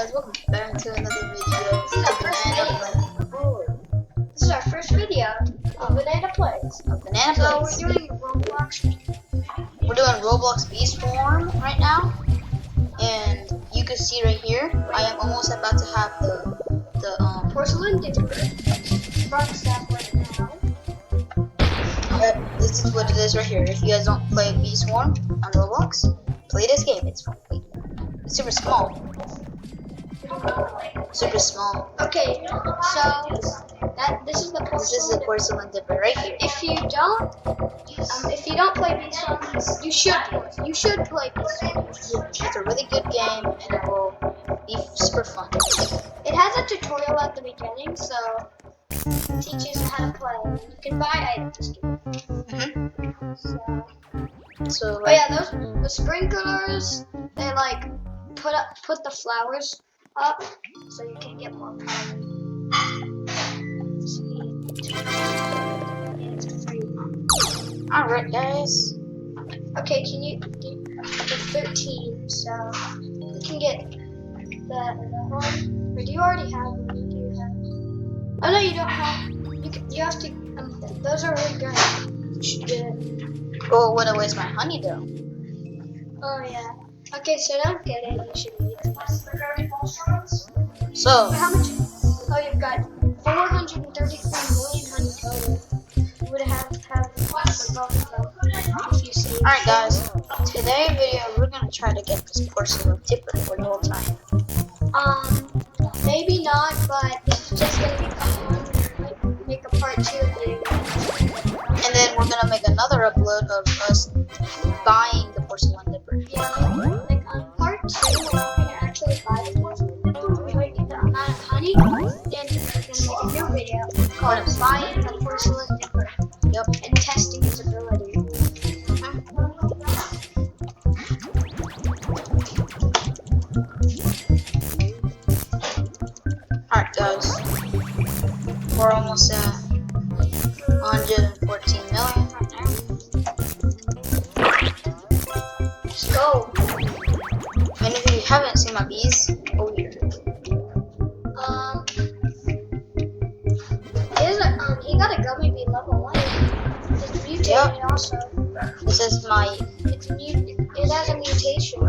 guys, welcome back to another video. This is our first video. This is our first video of Banana Plays. So we're doing Roblox. We're doing Roblox Beast Form right now, and you can see right here, I am almost about to have the Porcelain Dipper. Front step right now. This is what it is right here. If you guys don't play Beast Form on Roblox, play this game. It's fun. It's super small. Super small. Okay, so this is the porcelain. This is the porcelain dipper right here. If you don't play Beast Form, you should play Beast Form. It's a really good game, and it will be super fun. It has a tutorial at the beginning, so it teaches you how to play. You can buy items too. So Oh yeah, the sprinklers, they like put the flowers up so you can get more power. Alright guys. Okay, can you do the 13, so you can get the one, or do you already have one? Do you have? Oh no, you don't have. You have to. Those are really good. Oh, what a waste my honey though. Oh yeah. Okay, so don't get it. You should eat it. So How much? Oh, you've got 433 million honey total. You would have for both of them if you see. alright guys. Today video we're gonna try to get this porcelain dipper for the whole time. Maybe not, but it's just gonna be fun. Make a part 2 video. And then we're gonna make another upload of us buying the porcelain dipper. Yeah, like on part 2, we're gonna actually buy the porcelain dipper. We might get the amount of honey, then we're gonna make a new video called Buying the Porcelain Dipper. Yep. And testing its ability. Alright guys. We're almost at 114 million right now. Let's go. And if you haven't seen my bees, go here. He got a gummy bee level 1. It's mutated also. This is my It has a mutation.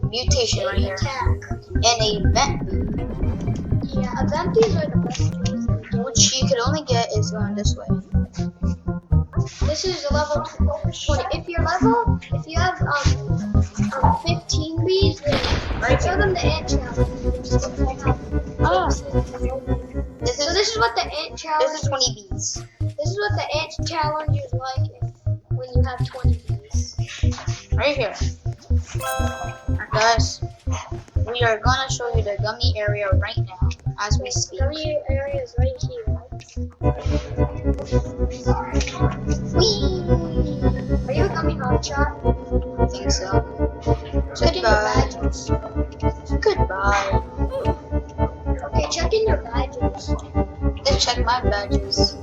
mutation right here. Attack. And a vent bee, Yeah, event bees are the best bees. which you could only get is going this way. This is a level 20. If you have 15 bees, then show them the ant challenge. Oh. This is what the ant challenge. This is 20 bees. This is what the ant challenge is like when you have 20 bees. Right here. Alright guys. We are gonna show you the gummy area right now as we speak. Gummy area is right here. Whee! Are you a gummy hotshot? I think so. Check in your Goodbye. badges. Goodbye. Okay, check in your badges. Let's check my badges.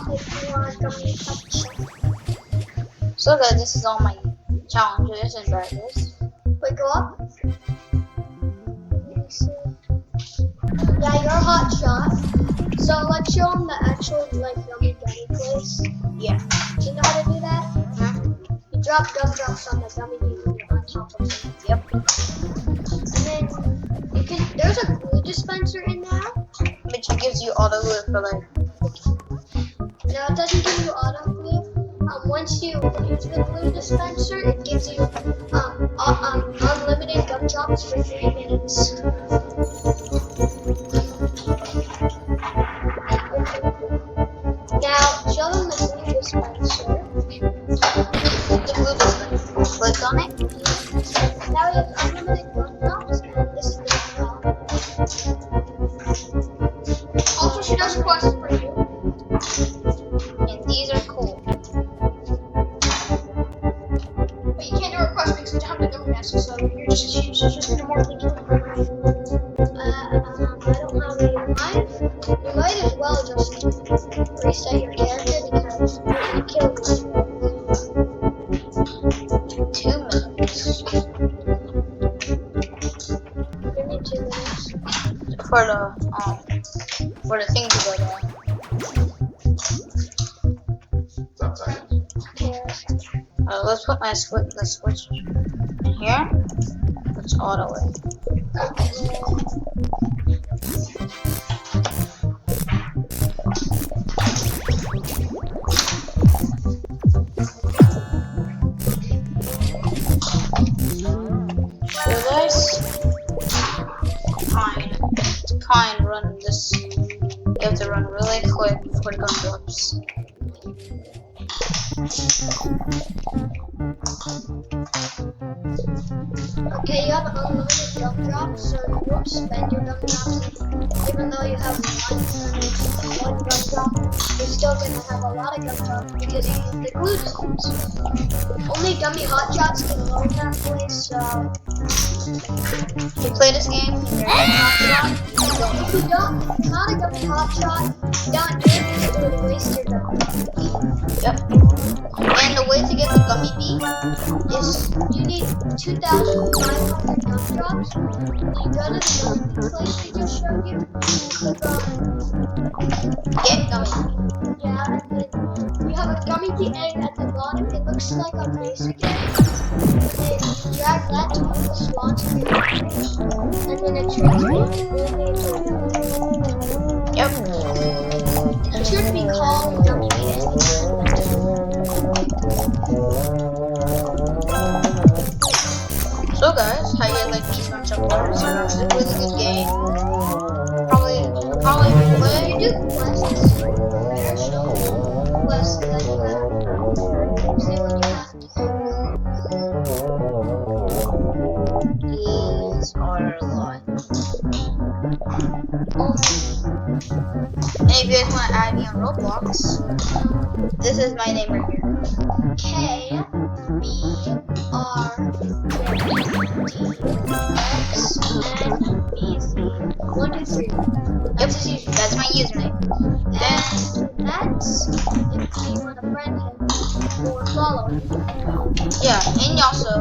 If you want gummy hotshot. So guys, this is all my challenges and badges. Wait, go up. Yeah, you're a hot shot. So let's show them the actual gummy place. Yeah. Do you know how to do that? Huh? You drop gumdrops on the gummy bean on top of it. Yep. And then there's a glue dispenser in there. Which gives you auto glue for like. No, it doesn't give you auto glue. Once you use the glue dispenser, it gives you unlimited gumdrops for 3 minutes. Now, show them the glue dispenser. The glue dispenser. Click on it. Now we have unlimited gumdrops, and this is the gumdrop. Also, she does quests for you. And these are cool. But you can't do a request because you don't have the gummy mask, so you're just gonna more than I don't have any in mind. You might as well just reset your character because you killed me. 2 minutes. for the thing to go down. Let's put the switch in here. Let's auto it. So guys, kind run this. You have to run really quick before the gun drops. Okay, you have unlimited jump drops, so you won't spend your jump drops. Even though you have one jump drop, you're still gonna have a lot of jump drops because you use the glue stones. Only dummy hotshots can learn that place, so If you play this game and you're not hotshot, if you don't, not a dummy hotshot, don't do it because it would waste your jump drop. yep. And the way to get the gummy bee is You need 2,500 jump drops. You go to the place we just showed you, click on get gummy bee. yeah, and then you have a gummy bee egg at the bottom. It looks like a basic egg. And then you drag that to the spawn screen, and then it transforms only into a gummy bee. Yep. It should be called gummy bee egg. So guys, how you like these from Jump Wars? It's a really good game. Probably play. You do quests. Bear show quests that you have. See what you have to do. These are a lot. And if you guys want to add me on Roblox, this is my name right here. KBRDXNBZ123. Yep, that's my username. And that's if you want to friend him or follow him. Yeah, and also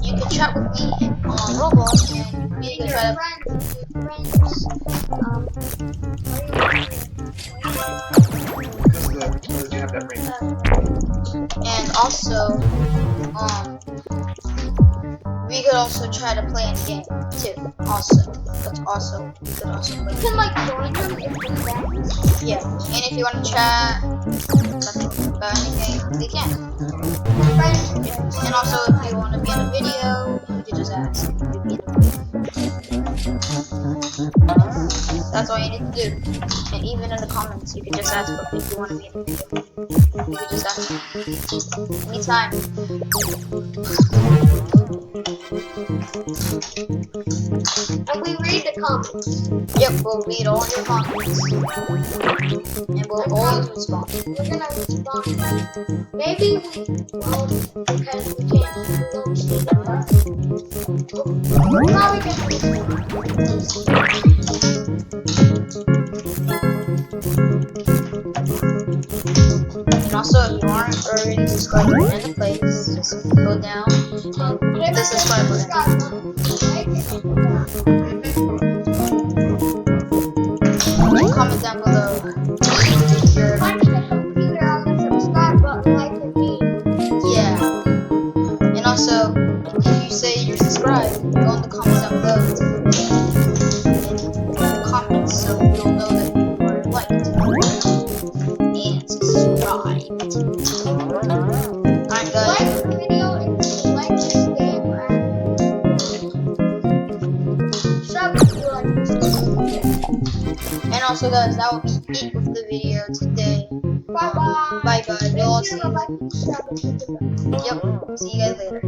you can chat with me on Roblox and we can Your try to. friends. And also, we could also try to play in the game too. Also, that's also we could also play. You can like join them if you're friends. Yeah, and if you want to chat about anything, we can. Friends. And also, if you want to be in a video, you can just ask. You can be in a video. That's all you need to do. And even in the comments, you can just ask if you want to be in a video. You can just ask anytime. And we read the comments. Yep, we'll read all your comments. And we'll always respond. We're gonna respond. Maybe we won't because we can't. We don't see them. We're probably gonna And also, if you aren't already subscribed in the place, just go down and the subscribe button. And comment down below if you're. Punch the computer on the subscribe button like it means. Yeah. And also, if you say you're subscribed, go in the comments down below and comment so you'll know that you are liked and subscribed. Alright guys. Like the video if you like this game and sub if you like this game. And also guys, that will be it with the video today. Bye bye. Bye bye. We'll all see Make sure to like and sub if you like. Yep. See you guys later.